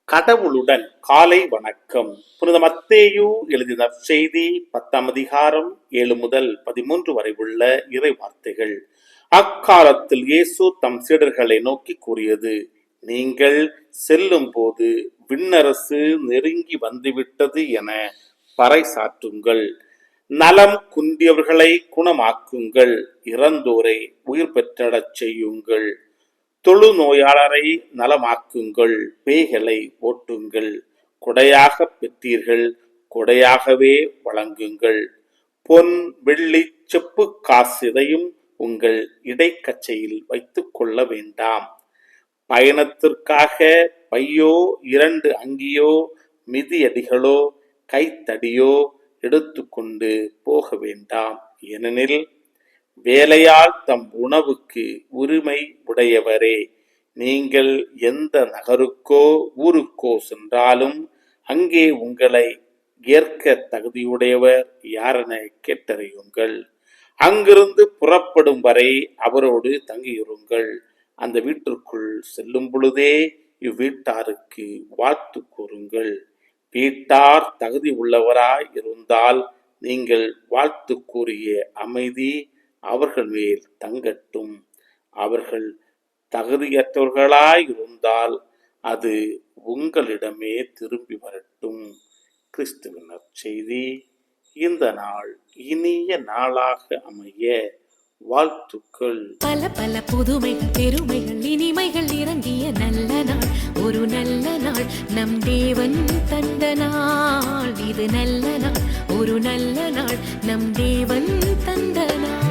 கடவுளுடன் காலை வணக்கம். புனித மத்தேயு எழுதின செய்தி 10ஆம் அதிகாரம் 7 முதல் 13 வரை உள்ள இறை வார்த்தைகள். அக்காலத்தில் இயேசு தம் சீடர்களை நோக்கி கூறியது: நீங்கள் செல்லும் போது விண்ணரசு நெருங்கி வந்துவிட்டது என பறைசாற்றுங்கள். நலம் குன்றியவர்களை குணமாக்குங்கள். இறந்தோரை உயிர் பெற்றடச் செய்யுங்கள். தொழு நோயாளரை நலமாக்குங்கள். பேய்களை ஓட்டுங்கள். கொடையாக பெற்றீர்கள், கொடையாகவே வழங்குங்கள். பொன் வெள்ளி செப்பு காசு எதையும் உங்கள் இடைக்கச்சையில் வைத்துக் கொள்ள வேண்டாம். பயணத்திற்காக பையோ 2 அங்கியோ மிதியடிகளோ கைத்தடியோ எடுத்துக்கொண்டு போக வேண்டாம். ஏனெனில் வேலையால் தம் உணவுக்கு உரிமை உடையவரே. நீங்கள் எந்த நகருக்கோ ஊருக்கோ சென்றாலும் அங்கே உங்களை ஏற்க தகுதியுடையவர் யாரென கேட்டறியுங்கள். அங்கிருந்து புறப்படும் வரை அவரோடு தங்கியிருங்கள். அந்த வீட்டிற்குள் செல்லும் பொழுதே இவ்வீட்டாருக்கு வாழ்த்து கூறுங்கள். வீட்டார் தகுதி உள்ளவராய் இருந்தால் நீங்கள் வாழ்த்து கூறிய அமைதி அவர்கள் மேல் தங்கட்டும். அவர்கள் தகுதியற்றவர்களாய் இருந்தால் அது உங்களிடமே திரும்பி வரட்டும். கிறிஸ்துவின் நற்செய்தி. இந்த நாள் இனிய நாளாக அமைய வாழ்த்துக்கள். பல பல புதுமைகள் பெருமைகள் இனிமைகள் இறங்கிய நல்ல நாள், ஒரு நல்ல நாள், நம் தேவன் தந்த நாள். இது நல்ல நாள், ஒரு நல்ல நாள், நம் தேவன் தந்த நாள்.